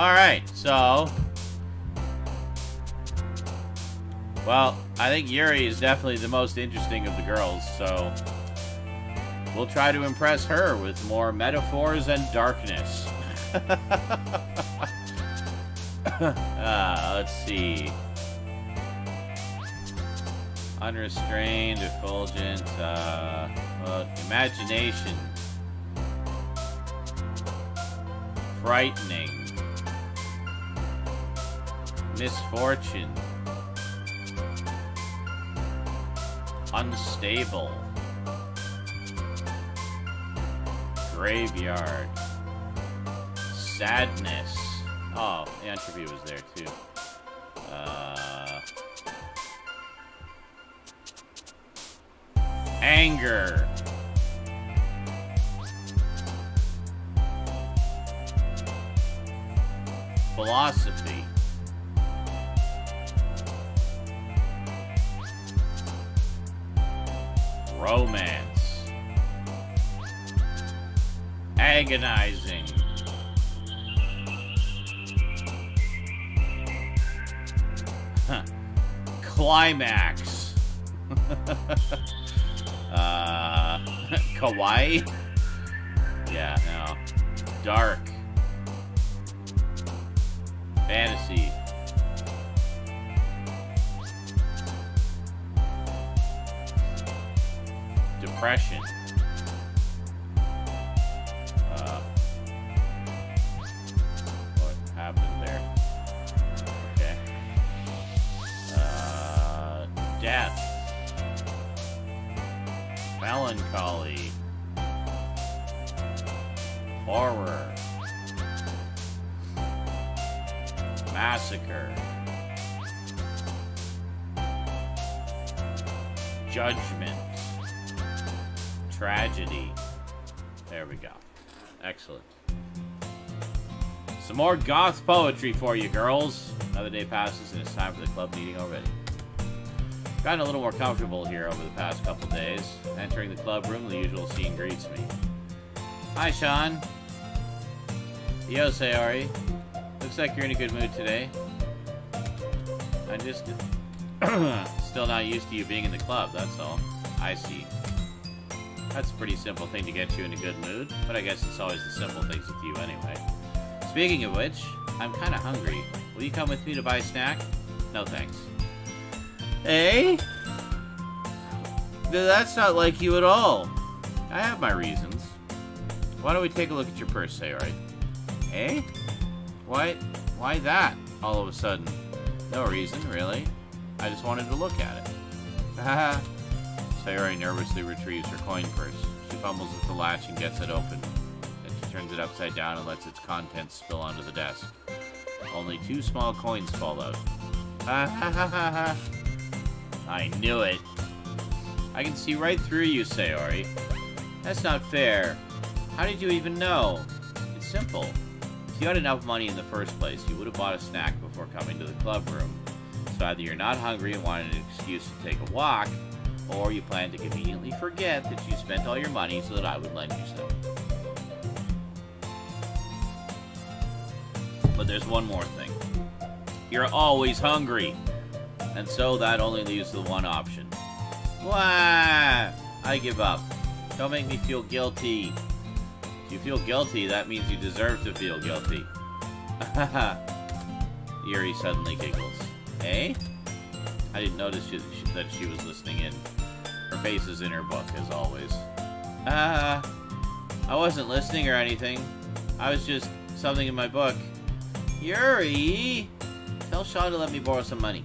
Alright, so... Well, I think Yuri is definitely the most interesting of the girls, so... We'll try to impress her with more metaphors and darkness. Let's see. Unrestrained, effulgent, well, imagination. Frightening. Misfortune. Unstable. Graveyard. Sadness. Oh, the entropy was there too. Anger. Philosophy. Romance. Agonizing. Climax. Kawaii? Yeah, no. Dark. Fantasy. Depression. What happened there? Okay. Death. Melancholy. Horror. Massacre. Judgment. Tragedy. There we go. Excellent. Some more goth poetry for you, girls. Another day passes and it's time for the club meeting already. Gotten a little more comfortable here over the past couple days. Entering the club room, the usual scene greets me. Hi, Sean. Yo, Sayori. Looks like you're in a good mood today. I'm just still not used to you being in the club, that's all. I see. That's a pretty simple thing to get you in a good mood, but I guess it's always the simple things with you anyway. Speaking of which, I'm kinda hungry. Will you come with me to buy a snack? No thanks. Eh? That's not like you at all. I have my reasons. Why don't we take a look at your purse, Sayori? Eh? Why that, all of a sudden? No reason, really. I just wanted to look at it. Haha. Sayori nervously retrieves her coin purse. She fumbles with the latch and gets it open. Then she turns it upside down and lets its contents spill onto the desk. Only 2 small coins fall out. Ha ha ha ha ha. I knew it. I can see right through you, Sayori. That's not fair. How did you even know? It's simple. If you had enough money in the first place, you would have bought a snack before coming to the club room. So either you're not hungry and wanted an excuse to take a walk, or you plan to conveniently forget that you spent all your money so that I would lend you some. But there's one more thing. You're always hungry. And so that only leaves the one option. Wah! I give up. Don't make me feel guilty. If you feel guilty, that means you deserve to feel guilty. Yuri suddenly giggles. Eh? I didn't notice that she was listening in. Her face is in her book, as always. I wasn't listening or anything. I was just something in my book. Yuri! Tell Sean to let me borrow some money.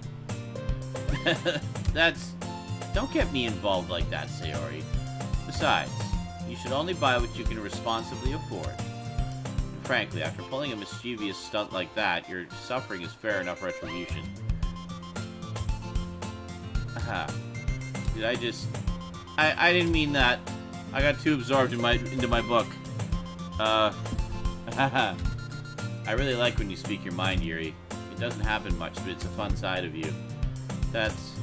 Don't get me involved like that, Sayori. Besides, you should only buy what you can responsibly afford. And frankly, after pulling a mischievous stunt like that, your suffering is fair enough retribution. Haha. Did I just... I didn't mean that. I got too absorbed into my book. Haha. I really like when you speak your mind, Yuri. It doesn't happen much, but it's a fun side of you. There's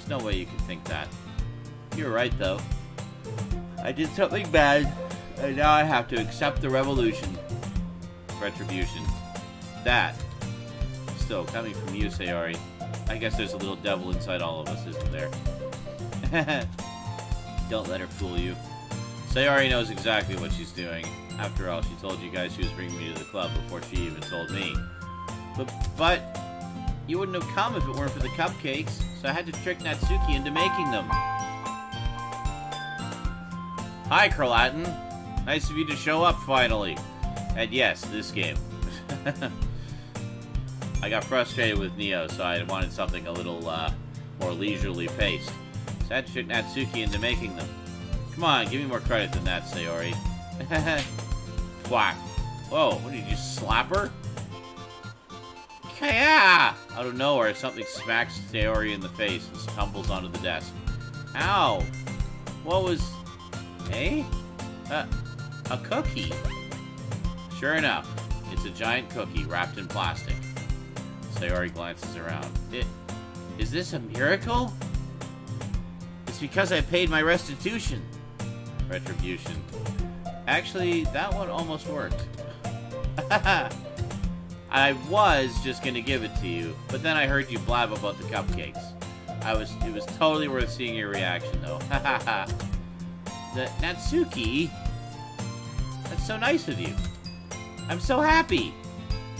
no way you could think that. You're right, though. I did something bad, and now I have to accept the retribution. That. Still, coming from you, Sayori, I guess there's a little devil inside all of us, isn't there? Don't let her fool you. Sayori knows exactly what she's doing. After all, she told you guys she was bringing me to the club before she even told me. But you wouldn't have come if it weren't for the cupcakes, so I had to trick Natsuki into making them. Hi, Kralatin. Nice of you to show up, finally. And yes, this game. I got frustrated with Neo, so I wanted something a little more leisurely paced. So I had to trick Natsuki into making them. Come on, give me more credit than that, Sayori. Whack. Whoa, what, did you just slap her? Yeah! Out of nowhere, something smacks Sayori in the face and tumbles onto the desk. Ow! What was... Eh? A cookie. Sure enough, it's a giant cookie wrapped in plastic. Sayori glances around. Is this a miracle? It's because I paid my restitution. Retribution. Actually, that one almost worked. I was just gonna give it to you, but then I heard you blab about the cupcakes. It was totally worth seeing your reaction, though. The Natsuki? That's so nice of you. I'm so happy.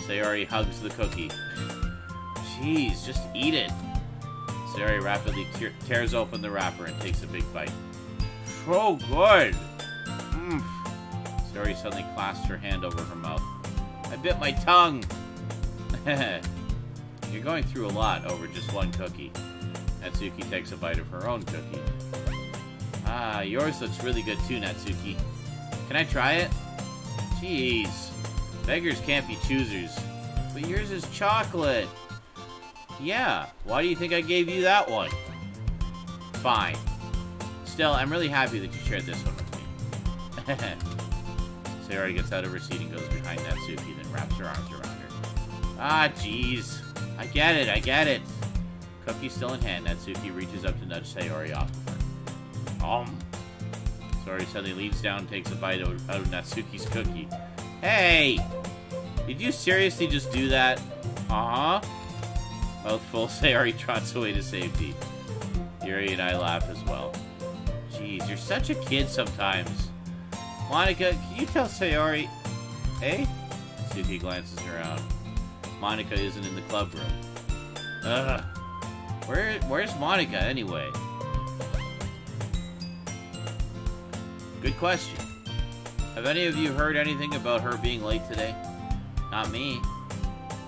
Sayori hugs the cookie. Jeez, just eat it. Sayori rapidly tears open the wrapper and takes a big bite. So good. Sayori suddenly clasps her hand over her mouth. I bit my tongue. You're going through a lot over just one cookie. Natsuki takes a bite of her own cookie. Ah, yours looks really good too, Natsuki. Can I try it? Jeez. Beggars can't be choosers. But yours is chocolate. Yeah, why do you think I gave you that one? Fine. Still, I'm really happy that you shared this one with me. Sayori gets out of her seat and goes behind Natsuki, then wraps her arms around her. Ah, jeez. I get it. Cookie still in hand, Natsuki reaches up to nudge Sayori off of her. Sayori suddenly leans down and takes a bite out of Natsuki's cookie. Hey! Did you seriously just do that? Uh-huh. Mouthful, Sayori trots away to safety. Yuri and I laugh as well. Jeez, you're such a kid sometimes. Monica, can you tell Sayori... Hey? Natsuki glances around. Monica isn't in the club room. Ugh. Where's Monica, anyway? Good question. Have any of you heard anything about her being late today? Not me.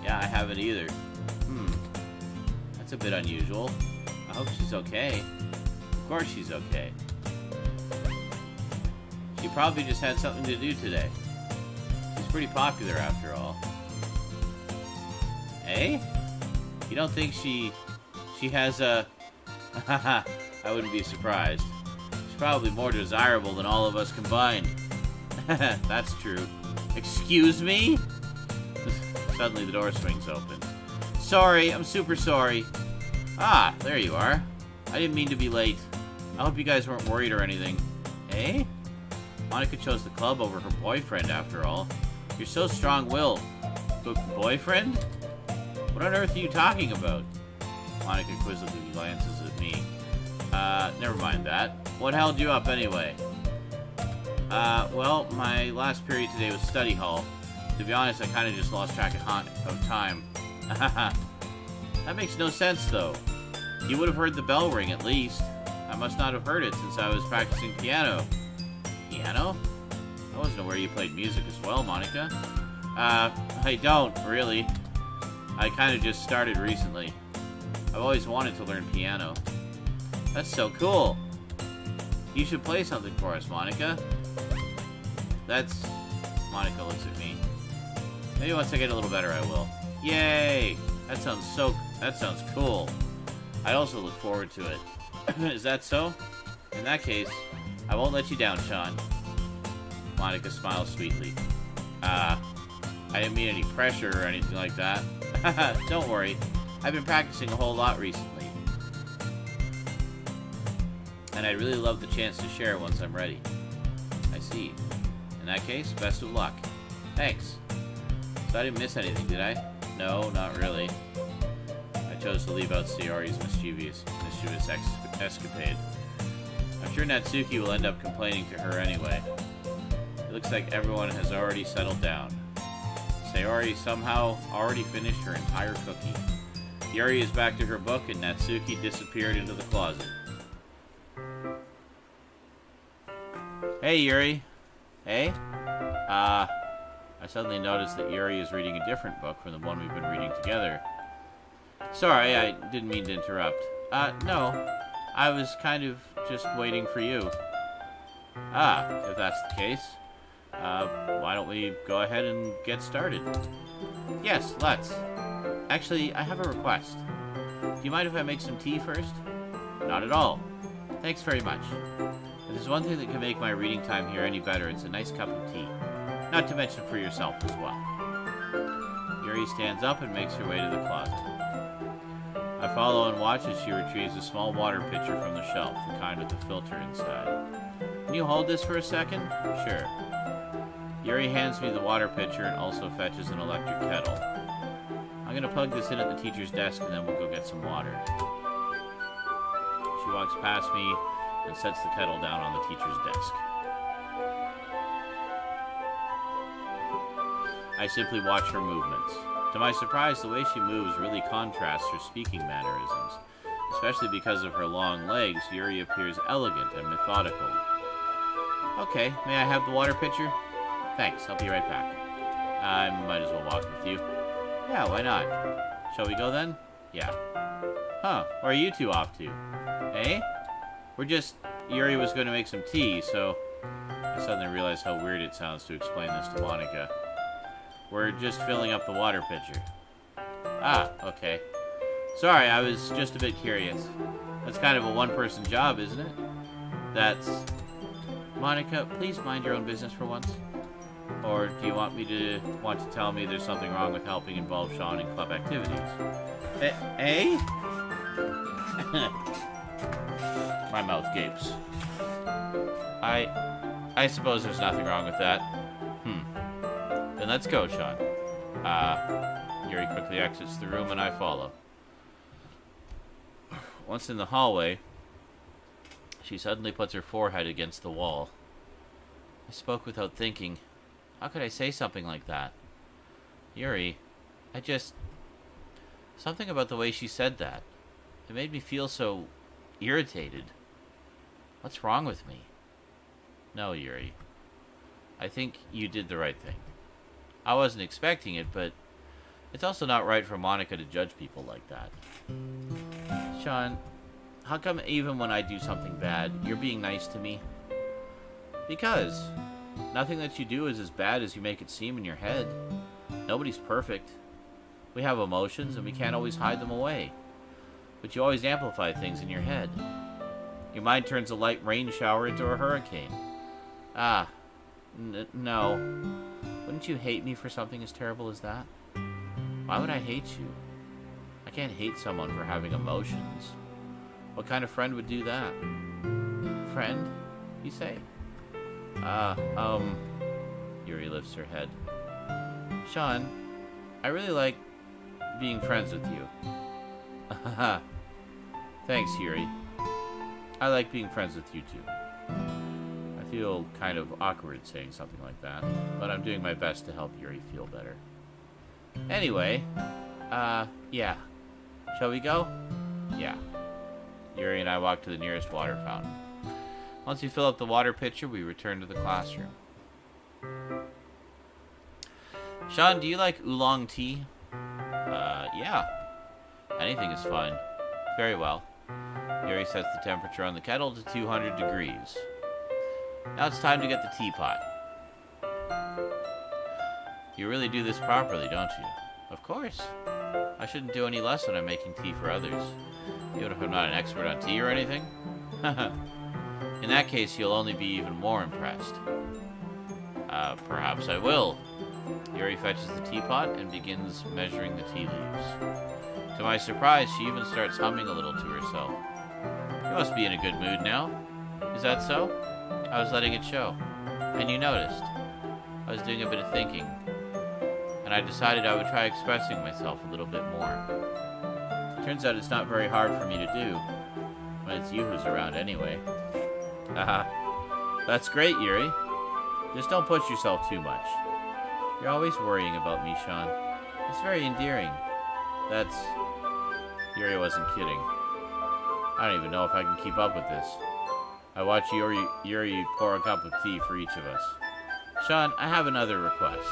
Yeah, I haven't either. That's a bit unusual. I hope she's okay. Of course she's okay. She probably just had something to do today. She's pretty popular after all. Eh? You don't think she has a... Haha, I wouldn't be surprised. She's probably more desirable than all of us combined. That's true. Excuse me? Suddenly the door swings open. Sorry, I'm super sorry. Ah, there you are. I didn't mean to be late. I hope you guys weren't worried or anything. Eh? Monica chose the club over her boyfriend, after all. You're so strong-willed. Boyfriend? What on earth are you talking about? Monica quizzically glances at me. Never mind that. What held you up, anyway? Well, my last period today was study hall. To be honest, I kind of just lost track of time. That makes no sense, though. You would have heard the bell ring, at least. I must not have heard it since I was practicing piano. Piano? I wasn't aware you played music as well, Monica. I don't, really. I kind of just started recently. I've always wanted to learn piano. That's so cool. You should play something for us, Monica. That's... Monica looks at me. Maybe once I get a little better, I will. Yay! That sounds cool. I also look forward to it. Is that so? In that case, I won't let you down, Sean. Monica smiles sweetly. I didn't mean any pressure or anything like that. Don't worry. I've been practicing a whole lot recently. And I'd really love the chance to share once I'm ready. I see. In that case, best of luck. Thanks. So I didn't miss anything, did I? No, not really. I chose to leave out Sayori's mischievous escapade. I'm sure Natsuki will end up complaining to her anyway. It looks like everyone has already settled down. Sayori somehow already finished her entire cookie. Yuri is back to her book, and Natsuki disappeared into the closet. Hey, Yuri. Hey? I suddenly noticed that Yuri is reading a different book from the one we've been reading together. Sorry, I didn't mean to interrupt. No. I was kind of just waiting for you. If that's the case, why don't we go ahead and get started? Yes, let's. Actually, I have a request. Do you mind if I make some tea first? Not at all. Thanks very much. If there's one thing that can make my reading time here any better, it's a nice cup of tea. Not to mention for yourself as well. Yuri stands up and makes her way to the closet. I follow and watch as she retrieves a small water pitcher from the shelf, the kind with the filter inside. Can you hold this for a second? Sure. Yuri hands me the water pitcher and also fetches an electric kettle. I'm gonna plug this in at the teacher's desk and then we'll go get some water. She walks past me and sets the kettle down on the teacher's desk. I simply watch her movements. To my surprise, the way she moves really contrasts her speaking mannerisms. Especially because of her long legs, Yuri appears elegant and methodical. Okay, may I have the water pitcher? Thanks, I'll be right back. I might as well walk with you. Yeah, why not? Shall we go then? Yeah. Huh, where are you two off to? Eh? We're just... Yuri was going to make some tea, so... I suddenly realized how weird it sounds to explain this to Monika. We're just filling up the water pitcher. Okay. Sorry, I was just a bit curious. That's kind of a one-person job, isn't it? That's... Monika, please mind your own business for once. Or do you want to tell me there's something wrong with helping involve Sean in club activities? Eh? My mouth gapes. I suppose there's nothing wrong with that. Then let's go, Sean. Yuri quickly exits the room and I follow. Once in the hallway, she suddenly puts her forehead against the wall. I spoke without thinking. How could I say something like that? Yuri, something about the way she said that. It made me feel so irritated. What's wrong with me? No, Yuri. I think you did the right thing. I wasn't expecting it, but it's also not right for Monika to judge people like that. Sean, how come even when I do something bad, you're being nice to me? Because nothing that you do is as bad as you make it seem in your head. Nobody's perfect. We have emotions, and we can't always hide them away. But you always amplify things in your head. Your mind turns a light rain shower into a hurricane. No. Wouldn't you hate me for something as terrible as that? Why would I hate you? I can't hate someone for having emotions. What kind of friend would do that? Friend, you say? Yuri lifts her head. Sean, I really like being friends with you. Thanks, Yuri. I like being friends with you too. I feel kind of awkward saying something like that, but I'm doing my best to help Yuri feel better. Anyway, yeah. Shall we go? Yeah. Yuri and I walk to the nearest water fountain. Once we fill up the water pitcher, we return to the classroom. Sean, do you like oolong tea? Yeah. Anything is fine. Very well. Yuri sets the temperature on the kettle to 200 degrees. Now it's time to get the teapot. You really do this properly, don't you? Of course. I shouldn't do any less when I'm making tea for others. Even if I'm not an expert on tea or anything. In that case, you'll only be even more impressed. Perhaps I will. Yuri fetches the teapot and begins measuring the tea leaves. To my surprise, she even starts humming a little to herself. You must be in a good mood now. Is that so? I was letting it show. And you noticed. I was doing a bit of thinking. and I decided I would try expressing myself a little bit more. Turns out it's not very hard for me to do, when it's you who's around anyway. Haha. That's great, Yuri. Just don't push yourself too much. You're always worrying about me, Sean. It's very endearing. That's... Yuri wasn't kidding. I don't even know if I can keep up with this. I watch Yuri pour a cup of tea for each of us. Sean, I have another request.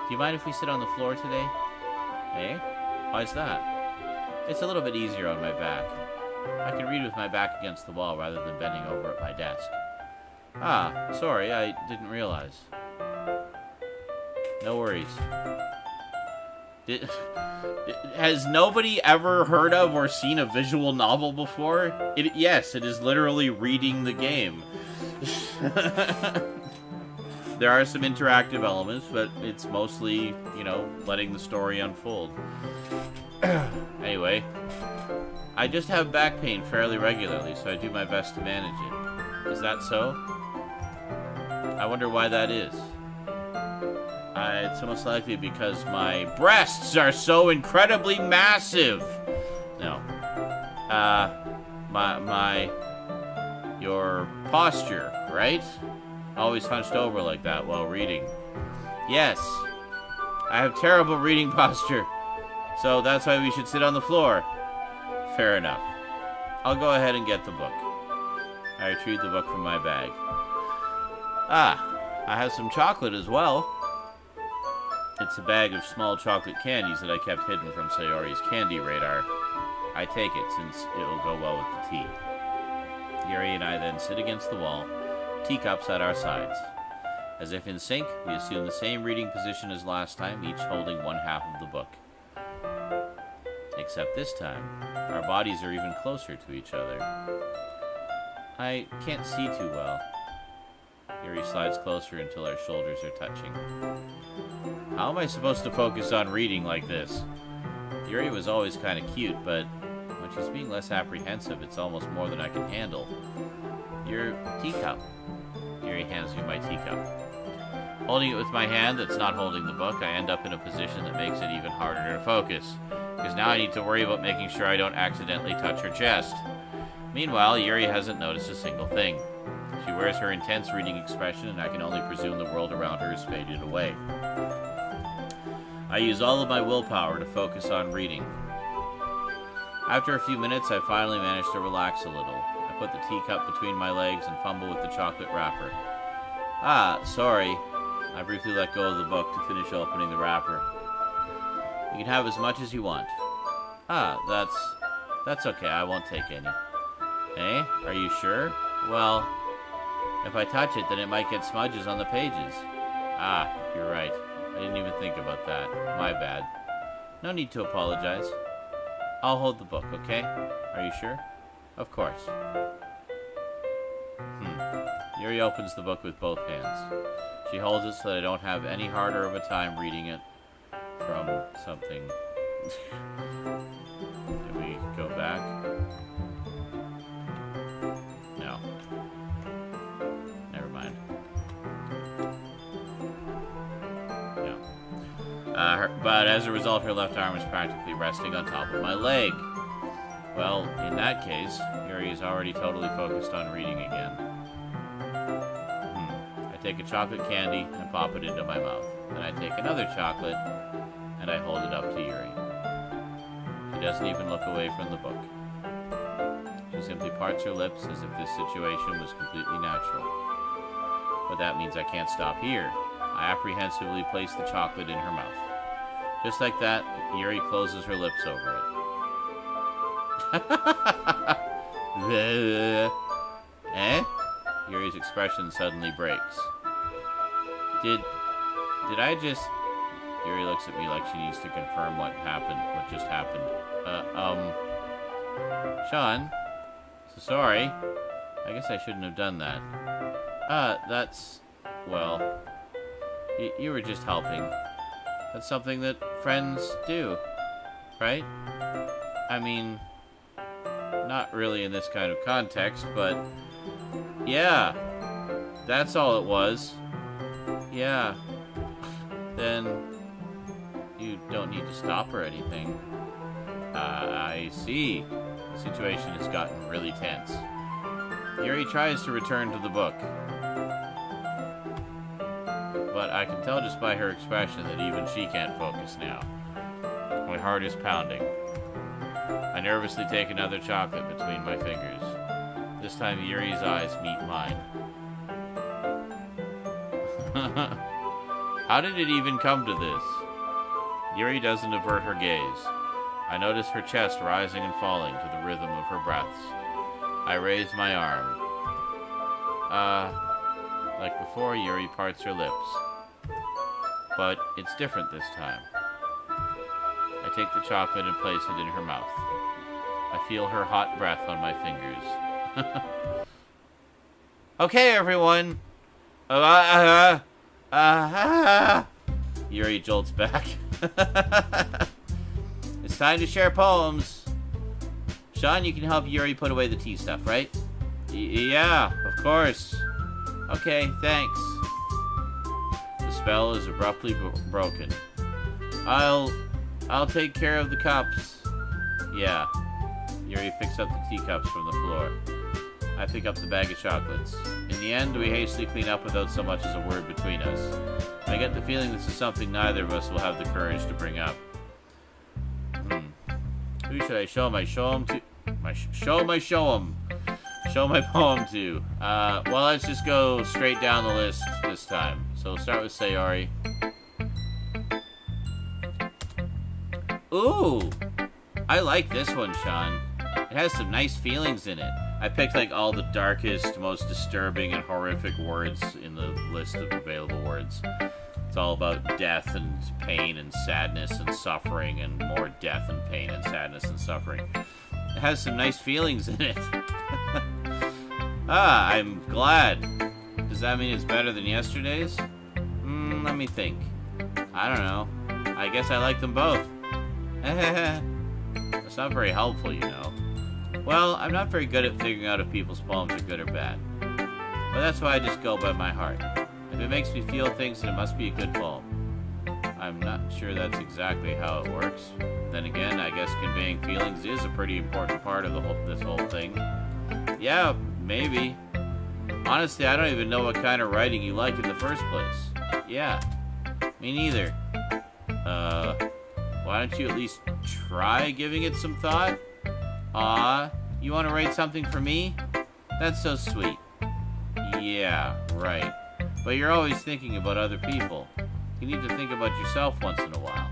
Do you mind if we sit on the floor today? Eh? Why's that? It's a little bit easier on my back. I can read with my back against the wall rather than bending over at my desk. Ah, sorry, I didn't realize. No worries. Has nobody ever heard of or seen a visual novel before? Yes, it is literally reading the game. There are some interactive elements, but it's mostly, you know, letting the story unfold. Anyway, I just have back pain fairly regularly, so I do my best to manage it. Is that so? I wonder why that is. It's most likely because my breasts are so incredibly massive. No. Your posture, right? Always hunched over like that while reading. Yes. I have terrible reading posture. So that's why we should sit on the floor. Fair enough. I'll go ahead and get the book. I retrieved the book from my bag. Ah, I have some chocolate as well. It's a bag of small chocolate candies that I kept hidden from Sayori's candy radar. I take it, since it will go well with the tea. Yuri and I then sit against the wall, teacups at our sides. As if in sync, we assume the same reading position as last time, each holding one half of the book. Except this time, our bodies are even closer to each other. I can't see too well. Yuri slides closer until our shoulders are touching. How am I supposed to focus on reading like this? Yuri was always kind of cute, but when she's being less apprehensive, it's almost more than I can handle. Your teacup. Yuri hands me my teacup. Holding it with my hand that's not holding the book, I end up in a position that makes it even harder to focus, because now I need to worry about making sure I don't accidentally touch her chest. Meanwhile, Yuri hasn't noticed a single thing. She wears her intense reading expression, and I can only presume the world around her has faded away. I use all of my willpower to focus on reading. After a few minutes, I finally manage to relax a little. I put the teacup between my legs and fumble with the chocolate wrapper. Ah, sorry. I briefly let go of the book to finish opening the wrapper. You can have as much as you want. Ah, that's okay. I won't take any. Eh? Are you sure? Well, if I touch it, then it might get smudges on the pages. Ah, you're right. I didn't even think about that. My bad. No need to apologize. I'll hold the book, okay? Are you sure? Of course. Yuri opens the book with both hands. She holds it so that I don't have any harder of a time reading it from something. Can we go back? No. Never mind. No. But as a result, her left arm is practically resting on top of my leg. Well, in that case, Yuri is already totally focused on reading again. I take a chocolate candy and pop it into my mouth. Then I take another chocolate and I hold it up to Yuri. She doesn't even look away from the book. She simply parts her lips as if this situation was completely natural. But that means I can't stop here. I apprehensively place the chocolate in her mouth. Just like that, Yuri closes her lips over it. Eh? Yuri's expression suddenly breaks. Did I just... Yuri looks at me like she needs to confirm what just happened. Sean? So sorry. I guess I shouldn't have done that. That's... Well... You were just helping. That's something that friends do, right? I mean... Not really in this kind of context, but... Yeah. That's all it was. Yeah. Then... You don't need to stop or anything. I see. The situation has gotten really tense. Yuri tries to return to the book. But I can tell just by her expression that even she can't focus now. My heart is pounding. I nervously take another chocolate between my fingers. This time Yuri's eyes meet mine. How did it even come to this? Yuri doesn't avert her gaze. I notice her chest rising and falling to the rhythm of her breaths. I raise my arm. Like before, Yuri parts her lips. But it's different this time. I take the chocolate and place it in her mouth. I feel her hot breath on my fingers. Okay, everyone. Yuri jolts back. It's time to share poems. Sean, you can help Yuri put away the tea stuff, right? Yeah, of course. Okay, thanks. The spell is abruptly broken. I'll take care of the cups. Yeah. Yuri picks up the teacups from the floor. I pick up the bag of chocolates. In the end, we hastily clean up without so much as a word between us. I get the feeling this is something neither of us will have the courage to bring up. Who should I show my poem to? Show my poem to. Well, let's just go straight down the list this time. So we'll start with Sayori. Ooh! I like this one, Sean. It has some nice feelings in it. I picked like all the darkest, most disturbing and horrific words in the list of available words. It's all about death and pain and sadness and suffering and more death and pain and sadness and suffering. It has some nice feelings in it. I'm glad. Does that mean it's better than yesterday's? Let me think. I don't know. I guess I like them both. That's not very helpful, you know. Well, I'm not very good at figuring out if people's poems are good or bad. But that's why I just go by my heart. If it makes me feel things, then it must be a good poem. I'm not sure that's exactly how it works. Then again, I guess conveying feelings is a pretty important part of this whole thing. Yeah, maybe. Honestly, I don't even know what kind of writing you like in the first place. Yeah, me neither. Why don't you at least try giving it some thought? Aw, you want to write something for me? That's so sweet. Yeah, right. But you're always thinking about other people. You need to think about yourself once in a while.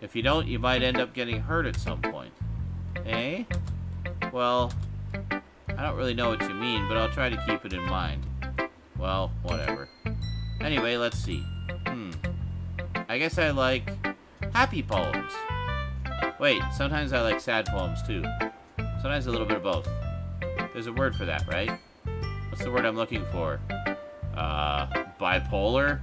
If you don't, you might end up getting hurt at some point. Eh? Well, I don't really know what you mean, but I'll try to keep it in mind. Well, whatever. Anyway, let's see. I guess I like happy poems. Wait, sometimes I like sad poems too. Sometimes a little bit of both. There's a word for that, right? What's the word I'm looking for? Bipolar?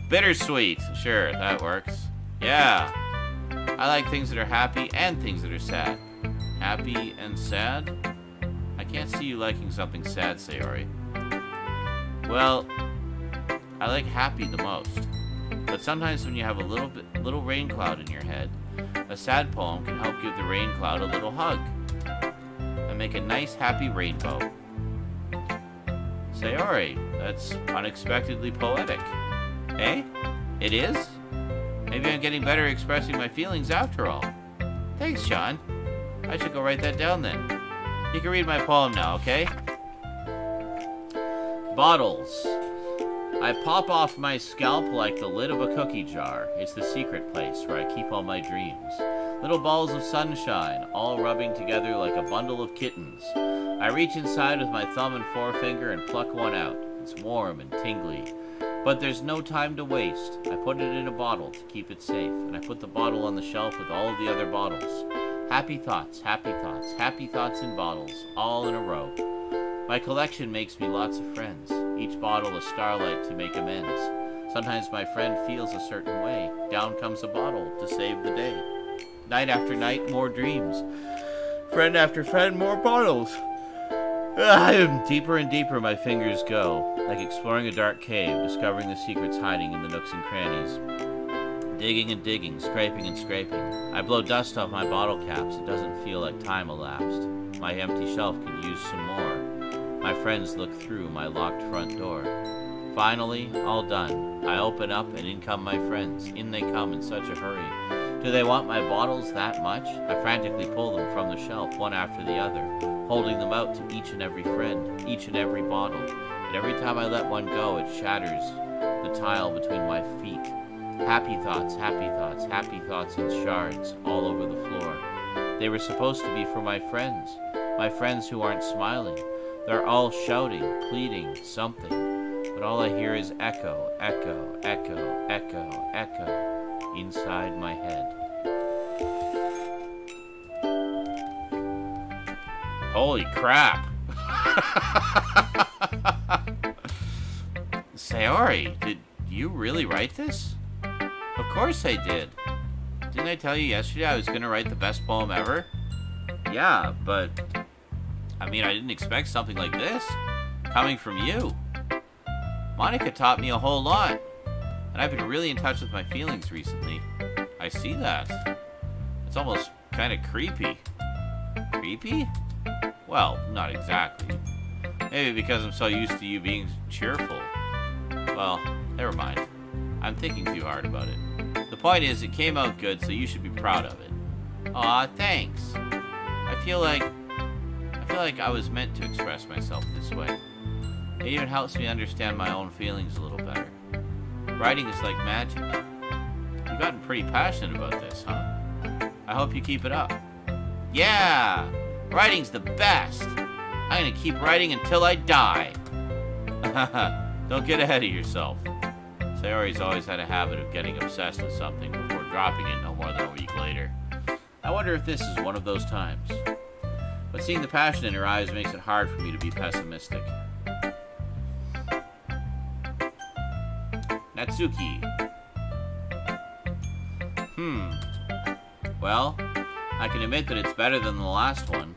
Bittersweet. Sure, that works. Yeah. I like things that are happy and things that are sad. Happy and sad? I can't see you liking something sad, Sayori. Well, I like happy the most. But sometimes when you have a little rain cloud in your head, a sad poem can help give the rain cloud a little hug and make a nice happy rainbow. Sayori, that's unexpectedly poetic. Eh? It is? Maybe I'm getting better at expressing my feelings after all. Thanks, Sean. I should go write that down then. You can read my poem now, okay? Bottles. I pop off my scalp like the lid of a cookie jar. It's the secret place where I keep all my dreams. Little balls of sunshine, all rubbing together like a bundle of kittens. I reach inside with my thumb and forefinger and pluck one out. It's warm and tingly. But there's no time to waste. I put it in a bottle to keep it safe, and I put the bottle on the shelf with all of the other bottles. Happy thoughts, happy thoughts, happy thoughts in bottles, all in a row. My collection makes me lots of friends, each bottle a starlight to make amends. Sometimes my friend feels a certain way. Down comes a bottle to save the day. Night after night, more dreams. Friend after friend, more bottles. Deeper and deeper my fingers go, like exploring a dark cave, discovering the secrets hiding in the nooks and crannies. Digging and digging, scraping and scraping. I blow dust off my bottle caps. It doesn't feel like time elapsed. My empty shelf could use some more. My friends look through my locked front door. Finally, all done. I open up and in come my friends. In they come in such a hurry. Do they want my bottles that much? I frantically pull them from the shelf, one after the other, holding them out to each and every friend, each and every bottle. And every time I let one go, it shatters the tile between my feet. Happy thoughts, happy thoughts, happy thoughts in shards all over the floor. They were supposed to be for my friends who aren't smiling. They're all shouting, pleading, something. But all I hear is echo, echo, echo, echo, echo inside my head. Holy crap! Sayori, did you really write this? Of course I did. Didn't I tell you yesterday I was going to write the best poem ever? Yeah, but I mean, I didn't expect something like this coming from you. Monica taught me a whole lot, and I've been really in touch with my feelings recently. I see that. It's almost kind of creepy. Creepy? Well, not exactly. Maybe because I'm so used to you being cheerful. Well, never mind. I'm thinking too hard about it. The point is, it came out good, so you should be proud of it. Aw, thanks. I feel like I was meant to express myself this way. It even helps me understand my own feelings a little better. Writing is like magic. You've gotten pretty passionate about this, huh? I hope you keep it up. Yeah! Writing's the best! I'm gonna keep writing until I die! Don't get ahead of yourself. Sayori's always had a habit of getting obsessed with something before dropping it no more than a week later. I wonder if this is one of those times. But seeing the passion in her eyes makes it hard for me to be pessimistic. Natsuki. Well, I can admit that it's better than the last one.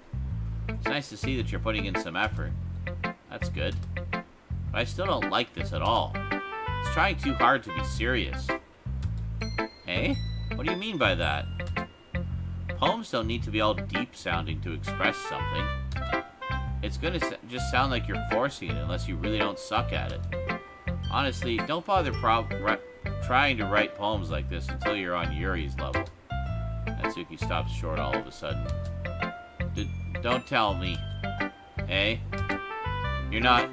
It's nice to see that you're putting in some effort. That's good. But I still don't like this at all. It's trying too hard to be serious. Eh? What do you mean by that? Poems don't need to be all deep-sounding to express something. It's gonna just sound like you're forcing it unless you really don't suck at it. Honestly, don't bother trying to write poems like this until you're on Yuri's level. Natsuki stops short all of a sudden. Don't tell me. Eh? You're not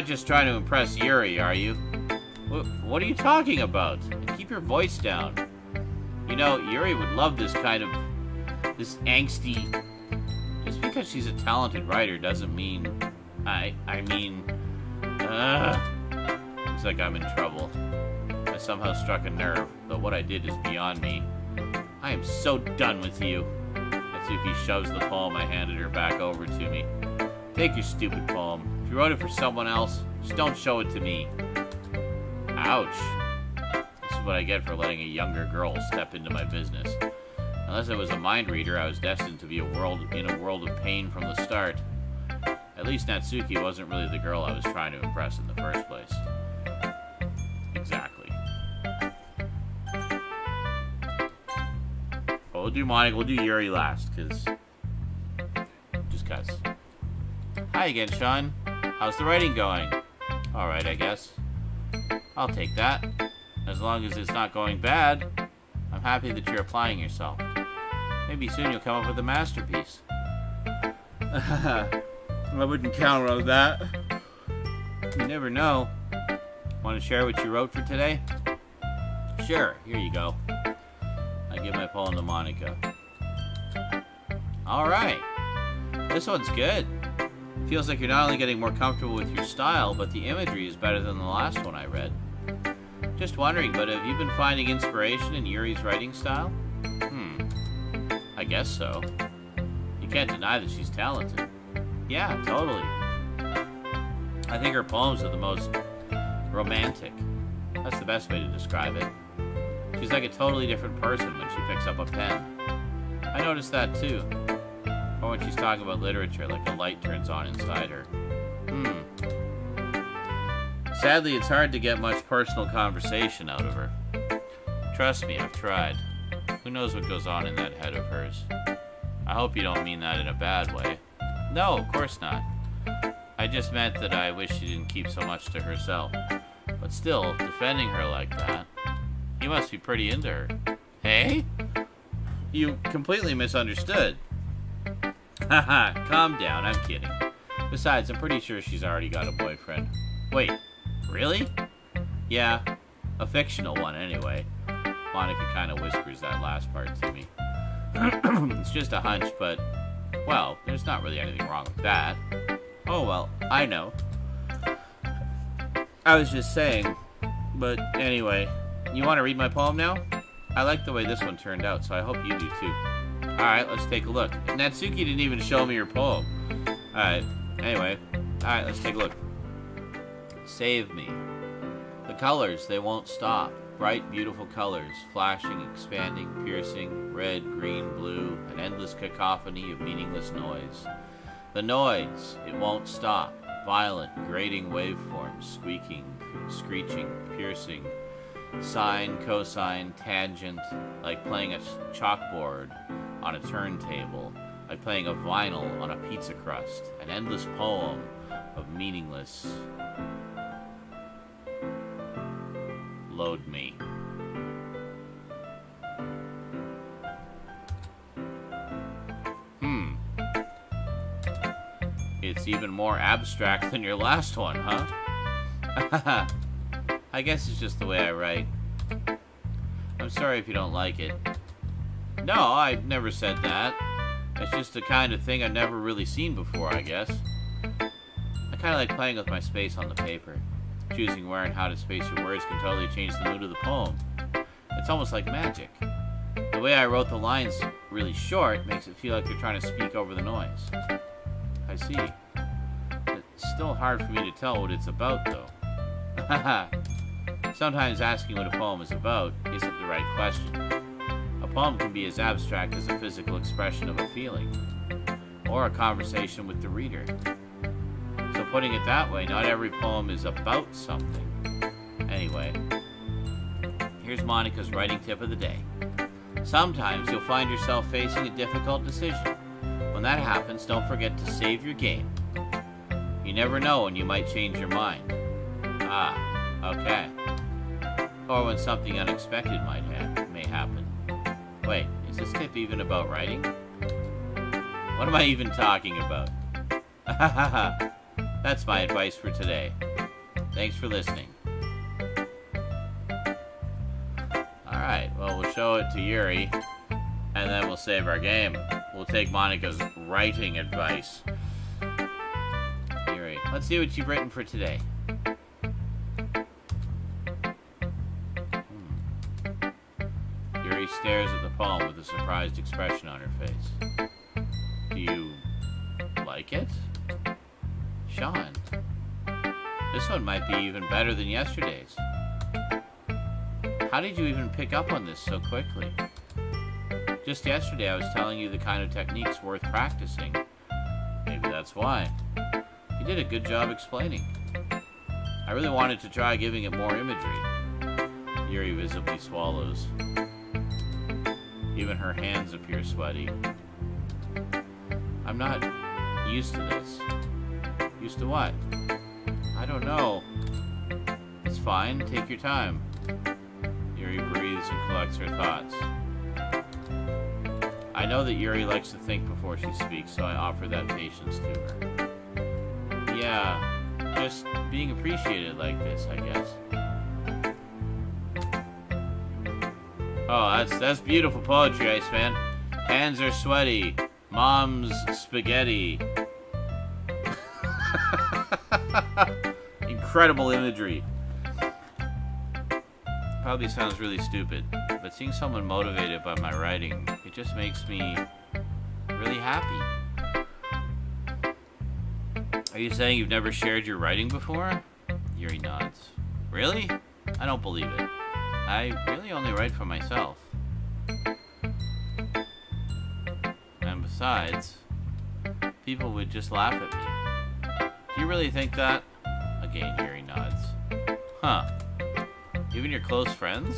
just trying to impress Yuri, are you? What are you talking about? Keep your voice down. You know, Yuri would love this this angsty... Just because she's a talented writer doesn't mean... Looks like I'm in trouble. I somehow struck a nerve, but what I did is beyond me. I am so done with you. Natsuki shoves the poem I handed her back over to me. Take your stupid poem. If you wrote it for someone else, just don't show it to me. Ouch. This is what I get for letting a younger girl step into my business. Unless I was a mind reader, I was destined to be in a world of pain from the start. At least Natsuki wasn't really the girl I was trying to impress in the first place. Exactly. Well, we'll do Monica, we'll do Yuri last, because... Just cuz. Hi again, Sean. How's the writing going? Alright, I guess. I'll take that. As long as it's not going bad, I'm happy that you're applying yourself. Maybe soon you'll come up with a masterpiece. I wouldn't count on that. You never know. Want to share what you wrote for today? Sure, here you go. I give my poem to Monica. Alright. This one's good. Feels like you're not only getting more comfortable with your style, but the imagery is better than the last one I read. Just wondering, but have you been finding inspiration in Yuri's writing style? I guess so. You can't deny that she's talented. Yeah, totally. I think her poems are the most romantic. That's the best way to describe it. She's like a totally different person when she picks up a pen. I noticed that too. Or when she's talking about literature, like a light turns on inside her. Sadly, it's hard to get much personal conversation out of her. Trust me, I've tried. Who knows what goes on in that head of hers? I hope you don't mean that in a bad way. No, of course not. I just meant that I wish she didn't keep so much to herself. But still, defending her like that, you must be pretty into her. Hey? You completely misunderstood. Haha, calm down, I'm kidding. Besides, I'm pretty sure she's already got a boyfriend. Wait, really? Yeah, a fictional one anyway. Monica kind of whispers that last part to me. It's just a hunch, but, well, there's not really anything wrong with that. Oh, well, I know. I was just saying, but anyway, you want to read my poem now? I like the way this one turned out, so I hope you do too. Alright, let's take a look. Natsuki didn't even show me your poem. Alright, anyway. Alright, let's take a look. Save me. The colors, they won't stop. Bright, beautiful colors, flashing, expanding, piercing, red, green, blue, an endless cacophony of meaningless noise. The noise, it won't stop. Violent, grating waveforms, squeaking, screeching, piercing, sine, cosine, tangent, like playing a chalkboard on a turntable, like playing a vinyl on a pizza crust, an endless poem of meaningless. Load me. It's even more abstract than your last one, huh? I guess it's just the way I write. I'm sorry if you don't like it. No, I never said that. It's just the kind of thing I've never really seen before, I guess. I kind of like playing with my space on the paper. Choosing where and how to space your words can totally change the mood of the poem. It's almost like magic. The way I wrote the lines really short makes it feel like you're trying to speak over the noise. I see. It's still hard for me to tell what it's about, though. Sometimes asking what a poem is about isn't the right question. A poem can be as abstract as a physical expression of a feeling, or a conversation with the reader. So putting it that way, not every poem is about something. Anyway, here's Monica's writing tip of the day. Sometimes you'll find yourself facing a difficult decision. When that happens, don't forget to save your game. You never know when you might change your mind. Ah, okay. Or when something unexpected may happen. Wait, is this tip even about writing? What am I even talking about? That's my advice for today. Thanks for listening. Alright, well, we'll show it to Yuri, and then we'll save our game. We'll take Monica's writing advice. Yuri, let's see what you've written for today. Yuri stares at the poem with a surprised expression on her face. Do you like it? Sean, this one might be even better than yesterday's. How did you even pick up on this so quickly? Just yesterday I was telling you the kind of techniques worth practicing. Maybe that's why. You did a good job explaining. I really wanted to try giving it more imagery. Yuri visibly swallows. Even her hands appear sweaty. I'm not used to this. Used to what? I don't know. It's fine. Take your time. Yuri breathes and collects her thoughts. I know that Yuri likes to think before she speaks, so I offer that patience to her. Yeah, just being appreciated like this, I guess. Oh, that's beautiful poetry, Iceman. Hands are sweaty. Mom's spaghetti. Incredible imagery. Probably sounds really stupid, but seeing someone motivated by my writing, it just makes me really happy. Are you saying you've never shared your writing before? Yuri nods. Really? I don't believe it. I really only write for myself. And besides, people would just laugh at me. Do you really think that? Again, Yuri nods. Huh. Even your close friends?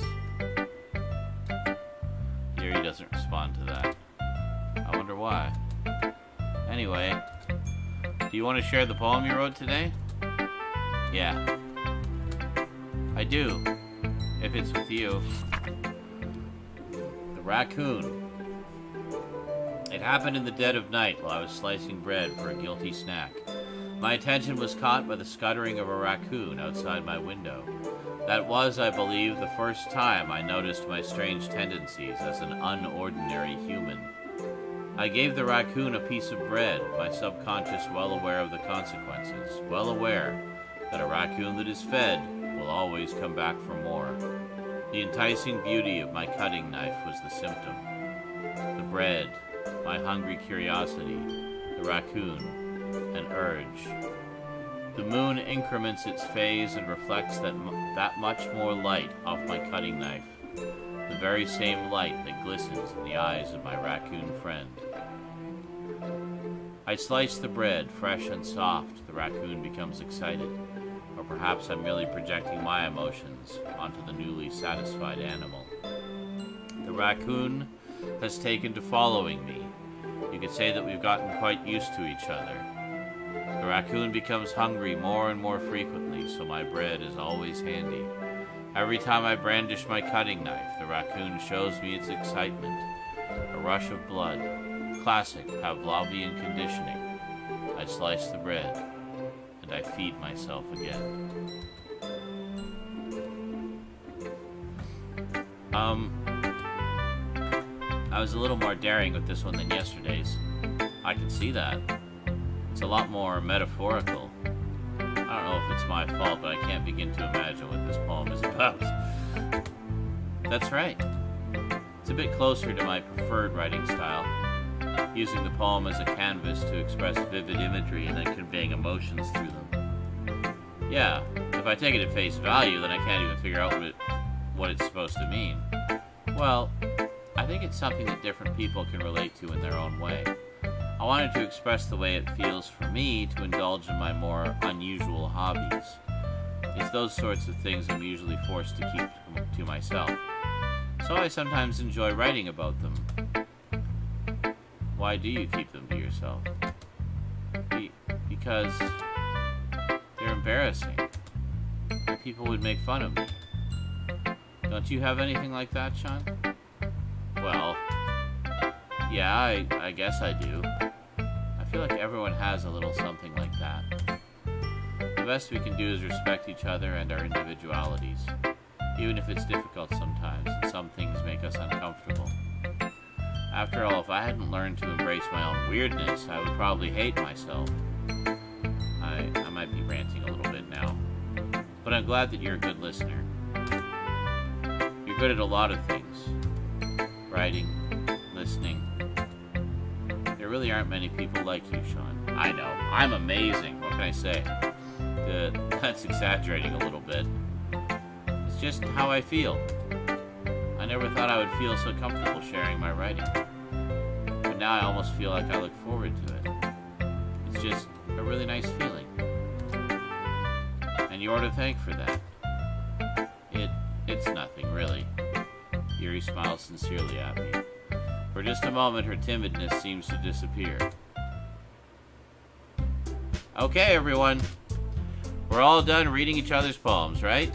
Yuri doesn't respond to that. I wonder why. Anyway, do you want to share the poem you wrote today? Yeah. I do. If it's with you. The raccoon. It happened in the dead of night while I was slicing bread for a guilty snack. My attention was caught by the scuttering of a raccoon outside my window. That was, I believe, the first time I noticed my strange tendencies as an unordinary human. I gave the raccoon a piece of bread, my subconscious well aware of the consequences, well aware that a raccoon that is fed will always come back for more. The enticing beauty of my cutting knife was the symptom. The bread, my hungry curiosity, the raccoon, an urge. The moon increments its phase and reflects that much more light off my cutting knife, the very same light that glistens in the eyes of my raccoon friend. I slice the bread, fresh and soft. The raccoon becomes excited. Or perhaps I'm merely projecting my emotions onto the newly satisfied animal. The raccoon has taken to following me. You could say that we've gotten quite used to each other. The raccoon becomes hungry more and more frequently, so my bread is always handy. Every time I brandish my cutting knife, the raccoon shows me its excitement. A rush of blood. Classic Pavlovian conditioning. I slice the bread, and I feed myself again. I was a little more daring with this one than yesterday's. I can see that. It's a lot more metaphorical. I don't know if it's my fault, but I can't begin to imagine what this poem is about. That's right. It's a bit closer to my preferred writing style, using the poem as a canvas to express vivid imagery and then conveying emotions through them. Yeah, if I take it at face value, then I can't even figure out what it's supposed to mean. Well, I think it's something that different people can relate to in their own way. I wanted to express the way it feels for me to indulge in my more unusual hobbies. It's those sorts of things I'm usually forced to keep to myself. So I sometimes enjoy writing about them. Why do you keep them to yourself? Because they're embarrassing. And people would make fun of me. Don't you have anything like that, Sean? Well, yeah, I guess I do. I feel like everyone has a little something like that. The best we can do is respect each other and our individualities, even if it's difficult sometimes, and some things make us uncomfortable. After all, if I hadn't learned to embrace my own weirdness, I would probably hate myself. I might be ranting a little bit now, but I'm glad that you're a good listener. You're good at a lot of things. Writing, listening. There really aren't many people like you, Sean. I know. I'm amazing. What can I say? That's exaggerating a little bit. It's just how I feel. I never thought I would feel so comfortable sharing my writing. But now I almost feel like I look forward to it. It's just a really nice feeling. And you're to thank for that. It's nothing, really. Yuri smiles sincerely at me. For just a moment, her timidness seems to disappear. Okay, everyone. We're all done reading each other's poems, right?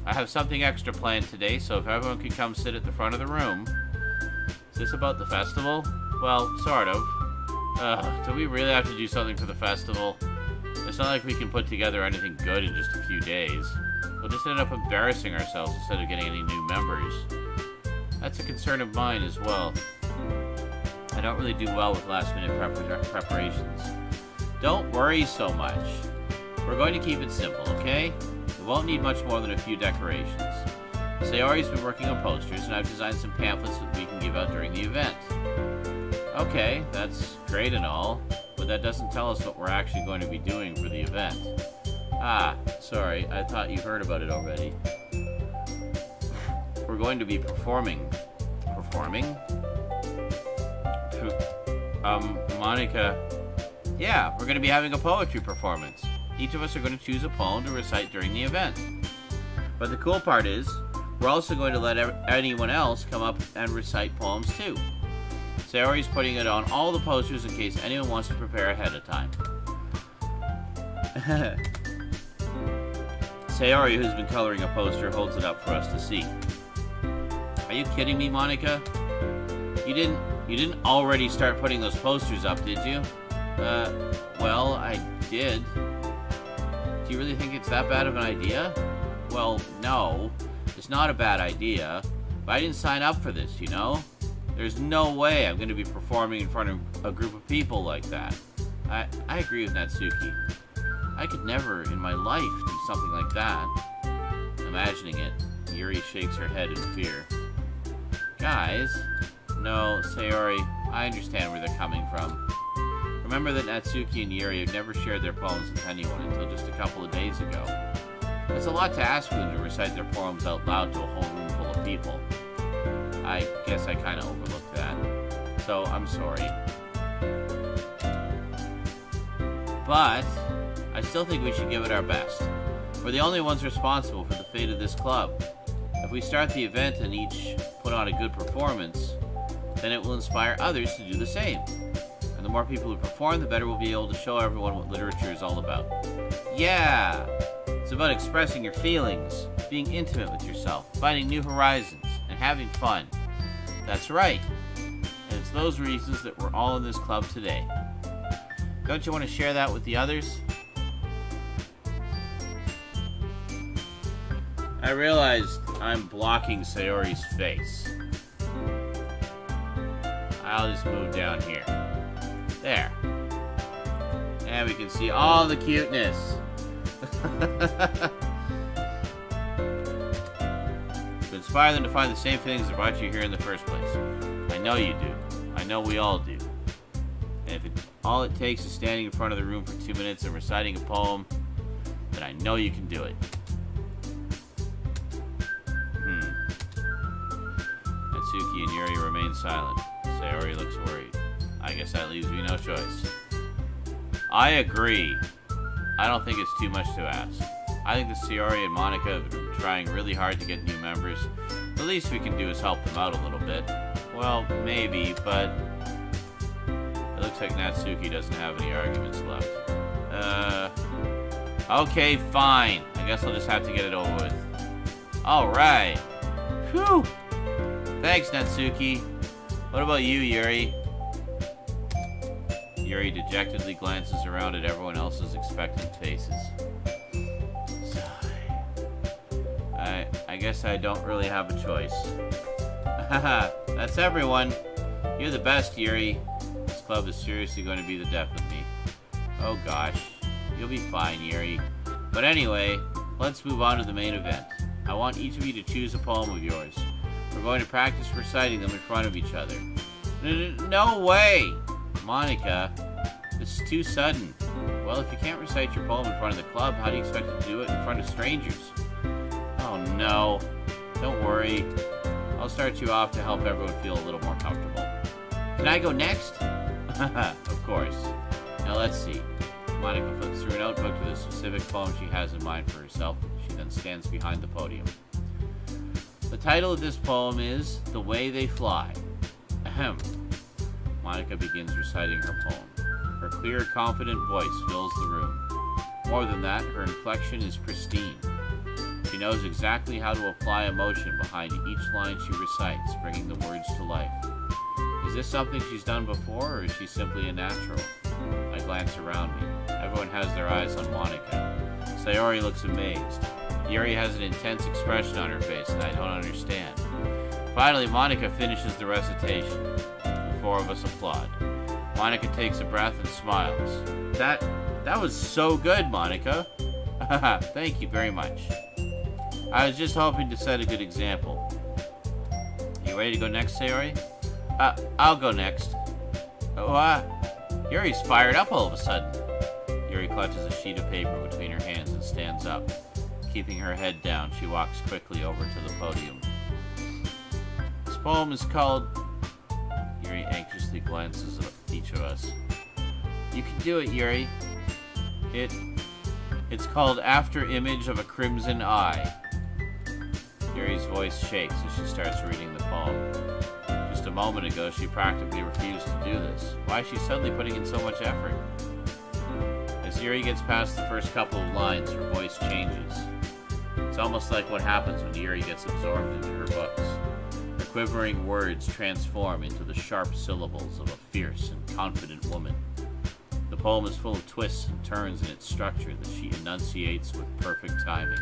I have something extra planned today, so if everyone could come sit at the front of the room. Is this about the festival? Well, sort of. Do we really have to do something for the festival? It's not like we can put together anything good in just a few days. We'll just end up embarrassing ourselves instead of getting any new members. That's a concern of mine as well. I don't really do well with last-minute preparations. Don't worry so much. We're going to keep it simple, okay? We won't need much more than a few decorations. Sayori's been working on posters, and I've designed some pamphlets that we can give out during the event. Okay, that's great and all, but that doesn't tell us what we're actually going to be doing for the event. Ah, sorry, I thought you heard about it already. We're going to be performing. Performing? Monika... Yeah, we're going to be having a poetry performance. Each of us are going to choose a poem to recite during the event. But the cool part is, we're also going to let anyone else come up and recite poems too. Sayori's putting it on all the posters in case anyone wants to prepare ahead of time. Sayori, who's been coloring a poster, holds it up for us to see. Are you kidding me, Monika? You didn't already start putting those posters up, did you? Well, I did. Do you really think it's that bad of an idea? Well, no. It's not a bad idea. But I didn't sign up for this, you know? There's no way I'm going to be performing in front of a group of people like that. I agree with Natsuki. I could never in my life do something like that. Imagining it, Yuri shakes her head in fear. Guys? No, Sayori, I understand where they're coming from. Remember that Natsuki and Yuri have never shared their poems with anyone until just a couple of days ago. It's a lot to ask for them to recite their poems out loud to a whole room full of people. I guess I kind of overlooked that. So, I'm sorry. But I still think we should give it our best. We're the only ones responsible for the fate of this club. If we start the event and each put on a good performance, then it will inspire others to do the same. And the more people who perform, the better we'll be able to show everyone what literature is all about. Yeah! It's about expressing your feelings, being intimate with yourself, finding new horizons, and having fun. That's right. And it's those reasons that we're all in this club today. Don't you want to share that with the others? I realized I'm blocking Sayori's face. I'll just move down here. There. And we can see all the cuteness. To inspire them to find the same things that brought you here in the first place. I know you do. I know we all do. And if all it takes is standing in front of the room for 2 minutes and reciting a poem, then I know you can do it. Natsuki and Yuri remain silent. Sayori looks worried. I guess that leaves me no choice. I agree. I don't think it's too much to ask. I think that Sayori and Monika have been trying really hard to get new members. The least we can do is help them out a little bit. Well, maybe, but it looks like Natsuki doesn't have any arguments left. Okay, fine. I guess I'll just have to get it over with. Alright. Whew! Thanks, Natsuki. What about you, Yuri? Yuri dejectedly glances around at everyone else's expectant faces. Sigh. I guess I don't really have a choice. Haha, that's everyone. You're the best, Yuri. This club is seriously going to be the death of me. Oh gosh. You'll be fine, Yuri. But anyway, let's move on to the main event. I want each of you to choose a poem of yours. We're going to practice reciting them in front of each other. No way! Monika, this is too sudden. Well, if you can't recite your poem in front of the club, how do you expect to do it in front of strangers? Oh no. Don't worry. I'll start you off to help everyone feel a little more comfortable. Can I go next? Of course. Now let's see. Monika flips through a notebook to the specific poem she has in mind for herself. She then stands behind the podium. The title of this poem is The Way They Fly. Ahem. Monika begins reciting her poem. Her clear, confident voice fills the room. More than that, her inflection is pristine. She knows exactly how to apply emotion behind each line she recites, bringing the words to life. Is this something she's done before, or is she simply a natural? I glance around me. Everyone has their eyes on Monika. Sayori looks amazed. Yuri has an intense expression on her face that I don't understand. Finally, Monika finishes the recitation. The four of us applaud. Monika takes a breath and smiles. That was so good, Monika. Thank you very much. I was just hoping to set a good example. You ready to go next, Sayori? I'll go next. Yuri's fired up all of a sudden. Yuri clutches a sheet of paper between her hands and stands up. Keeping her head down, she walks quickly over to the podium. This poem is called Yuri anxiously glances at each of us. You can do it, Yuri. It's called After Image of a Crimson Eye. Yuri's voice shakes as she starts reading the poem. Just a moment ago, she practically refused to do this. Why is she suddenly putting in so much effort? As Yuri gets past the first couple of lines, her voice changes. It's almost like what happens when Yuri gets absorbed into her books. Her quivering words transform into the sharp syllables of a fierce and confident woman. The poem is full of twists and turns in its structure that she enunciates with perfect timing.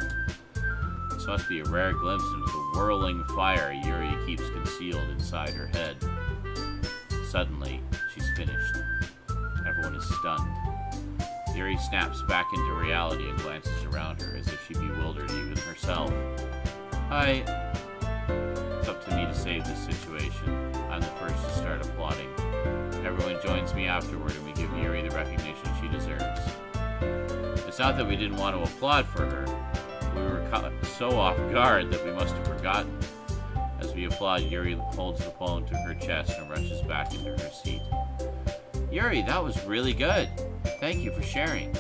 This must be a rare glimpse into the whirling fire Yuri keeps concealed inside her head. Suddenly, she's finished. Everyone is stunned. Yuri snaps back into reality and glances around her as if she bewildered even herself. It's up to me to save this situation. I'm the first to start applauding. Everyone joins me afterward and we give Yuri the recognition she deserves. It's not that we didn't want to applaud for her. We were caught so off guard that we must have forgotten. As we applaud, Yuri holds the poem to her chest and rushes back into her seat. Yuri, that was really good. Thank you for sharing.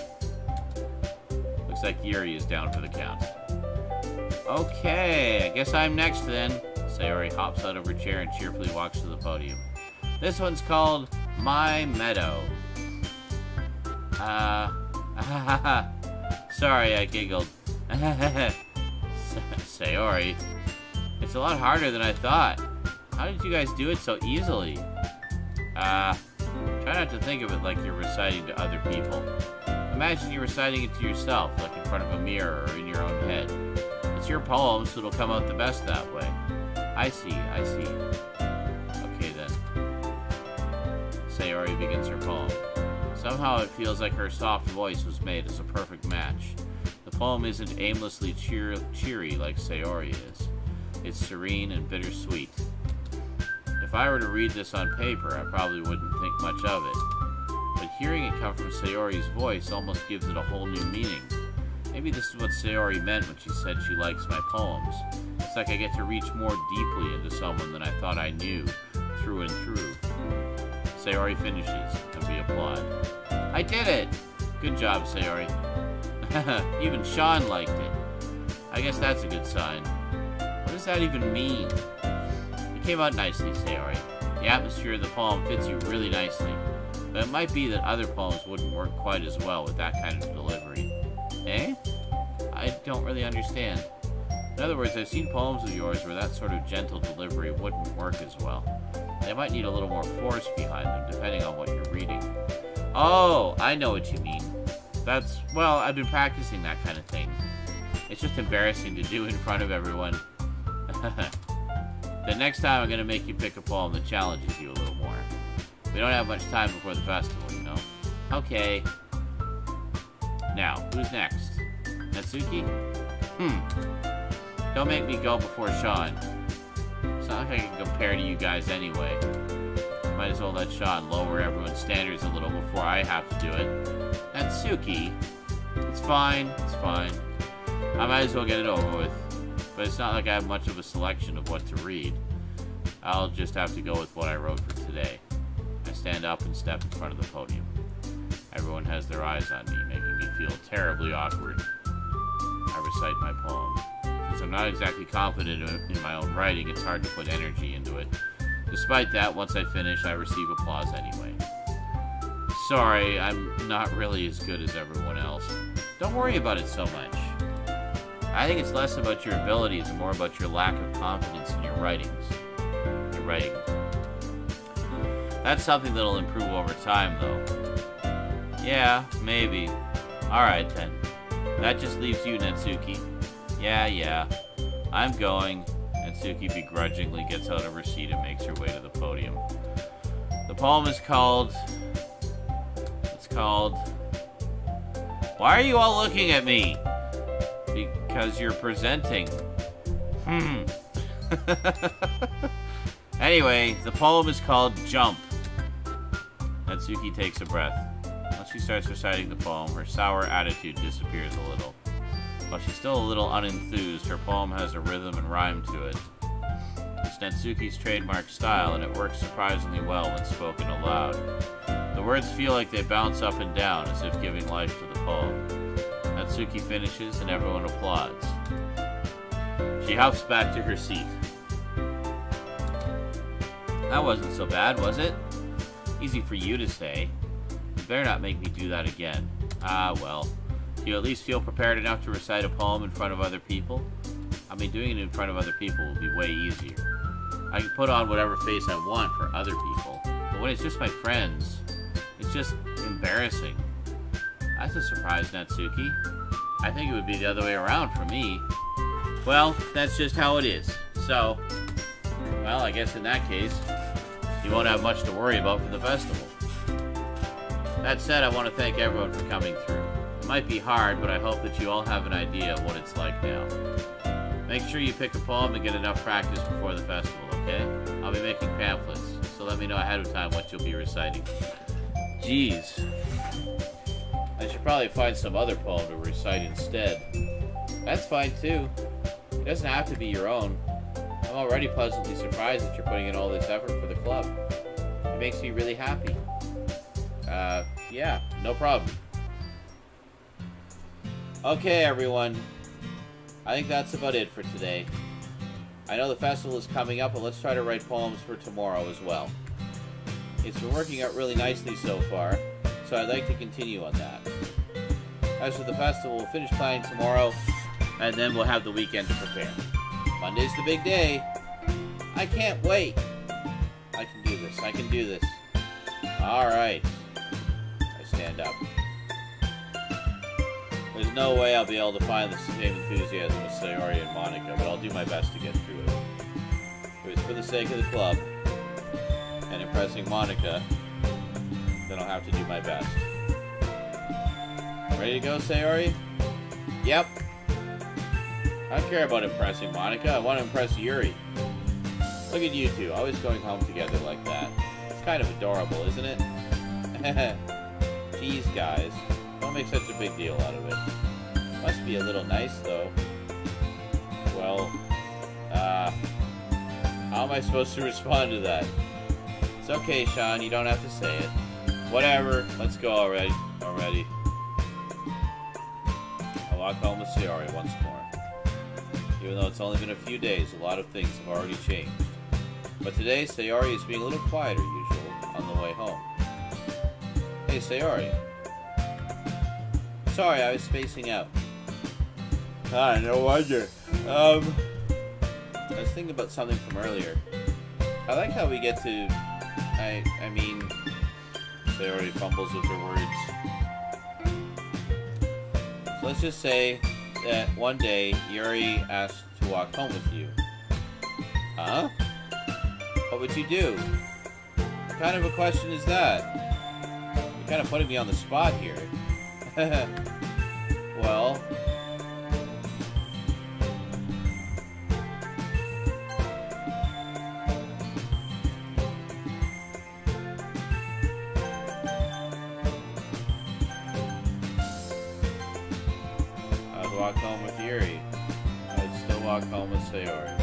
Looks like Yuri is down for the count. Okay, I guess I'm next then. Sayori hops out of her chair and cheerfully walks to the podium. This one's called My Meadow. Sorry, I giggled. Sayori, it's a lot harder than I thought. How did you guys do it so easily? Try not to think of it like you're reciting to other people. Imagine you're reciting it to yourself, like in front of a mirror or in your own head. It's your poem, so it'll come out the best that way. I see. Okay then. Sayori begins her poem. Somehow it feels like her soft voice was made as a perfect match. The poem isn't aimlessly cheery like Sayori is. It's serene and bittersweet. If I were to read this on paper, I probably wouldn't think much of it. But hearing it come from Sayori's voice almost gives it a whole new meaning. Maybe this is what Sayori meant when she said she likes my poems. It's like I get to reach more deeply into someone than I thought I knew, through and through. Sayori finishes, and we applaud. I did it! Good job, Sayori. Even Sean liked it. I guess that's a good sign. What does that even mean? It came out nicely, Sayori. The atmosphere of the poem fits you really nicely. But it might be that other poems wouldn't work quite as well with that kind of delivery. Eh? I don't really understand. In other words, I've seen poems of yours where that sort of gentle delivery wouldn't work as well. They might need a little more force behind them, depending on what you're reading. Oh, I know what you mean. Well, I've been practicing that kind of thing. It's just embarrassing to do in front of everyone. The next time I'm going to make you pick a poem that challenges you a little more. We don't have much time before the festival, you know? Okay. Now, who's next? Natsuki? Don't make me go before Sean. It's not like I can compare to you guys anyway. Might as well let Sean lower everyone's standards a little before I have to do it. Natsuki? It's fine. I might as well get it over with. But it's not like I have much of a selection of what to read. I'll just have to go with what I wrote for today. I stand up and step in front of the podium. Everyone has their eyes on me, making me feel terribly awkward. I recite my poem. Since I'm not exactly confident in my own writing, it's hard to put energy into it. Despite that, once I finish, I receive applause anyway. Sorry, I'm not really as good as everyone else. Don't worry about it so much. I think it's less about your abilities and more about your lack of confidence in your writings. Your writing. That's something that'll improve over time, though. Yeah, maybe. Alright then. That just leaves you, Natsuki. Yeah. I'm going. Natsuki begrudgingly gets out of her seat and makes her way to the podium. The poem is called... Why are you all looking at me? Because you're presenting. Anyway, the poem is called Jump. Natsuki takes a breath. Once she starts reciting the poem, her sour attitude disappears a little. While she's still a little unenthused, her poem has a rhythm and rhyme to it. It's Natsuki's trademark style, and it works surprisingly well when spoken aloud. The words feel like they bounce up and down, as if giving life to the poem. Natsuki finishes, and everyone applauds. She hops back to her seat. That wasn't so bad, was it? Easy for you to say. You better not make me do that again. Ah, well. Do you at least feel prepared enough to recite a poem in front of other people? I mean, doing it in front of other people will be way easier. I can put on whatever face I want for other people, but when it's just my friends, it's just embarrassing. That's a surprise, Natsuki. I think it would be the other way around for me. Well, that's just how it is. So, well, I guess in that case, you won't have much to worry about for the festival. That said, I want to thank everyone for coming through. It might be hard, but I hope that you all have an idea of what it's like now. Make sure you pick a poem and get enough practice before the festival, okay? I'll be making pamphlets, so let me know ahead of time what you'll be reciting. Jeez. I should probably find some other poem to recite instead. That's fine too. It doesn't have to be your own. I'm already pleasantly surprised that you're putting in all this effort for the club. It makes me really happy. Yeah, no problem. Okay, everyone. I think that's about it for today. I know the festival is coming up, and let's try to write poems for tomorrow as well. It's been working out really nicely so far, so I'd like to continue on that. As for the festival, we'll finish planning tomorrow, and then we'll have the weekend to prepare. Monday's the big day. I can't wait. I can do this. I can do this. Alright. I stand up. There's no way I'll be able to find the same enthusiasm with Sayori and Monica, but I'll do my best to get through it. If it's for the sake of the club, and impressing Monica, then I'll have to do my best. Ready to go, Sayori? Yep. I don't care about impressing Monica, I want to impress Yuri. Look at you two, always going home together like that. It's kind of adorable, isn't it? Jeez, guys. Don't make such a big deal out of it. Must be a little nice, though. Well, how am I supposed to respond to that? It's okay, Sean, you don't have to say it. Whatever, let's go already. I walk home with Sayori once more. Even though it's only been a few days, a lot of things have already changed. But today, Sayori is being a little quieter than usual on the way home. Hey, Sayori. Sorry, I was spacing out. Ah, no wonder. I was thinking about something from earlier. I like how we get to... I mean... Sayori fumbles with her words. So let's just say that one day, Yuri asked to walk home with you. Huh? What would you do? What kind of a question is that? You're kind of putting me on the spot here. Well... I'd walk home with Yuri. I'd still walk home with Sayori.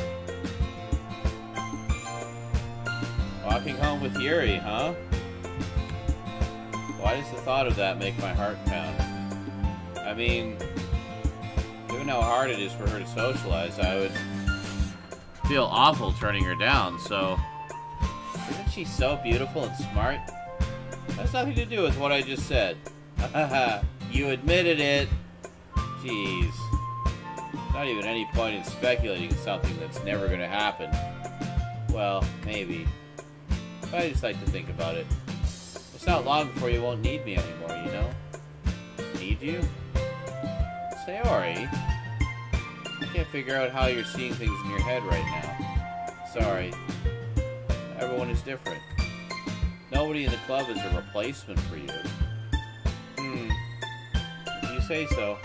Walking home with Yuri, huh? Why does the thought of that make my heart pound? I mean, given how hard it is for her to socialize, I would feel awful turning her down, so... Isn't she so beautiful and smart? That's nothing to do with what I just said. You admitted it. Jeez. Not even any point in speculating something that's never going to happen. Well, maybe. But I just like to think about it. It's not long before you won't need me anymore, you know? Need you? Sayori? I can't figure out how you're seeing things in your head right now. Sorry. Everyone is different. Nobody in the club is a replacement for you. If you say so.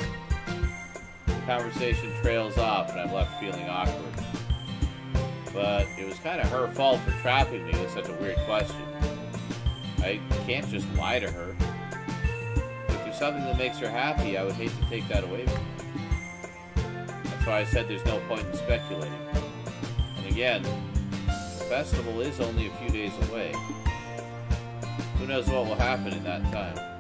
The conversation trails off and I'm left feeling awkward. But it was kind of her fault for trapping me with such a weird question. I can't just lie to her. If there's something that makes her happy, I would hate to take that away from her. That's why I said there's no point in speculating. And again, festival is only a few days away. Who knows what will happen in that time?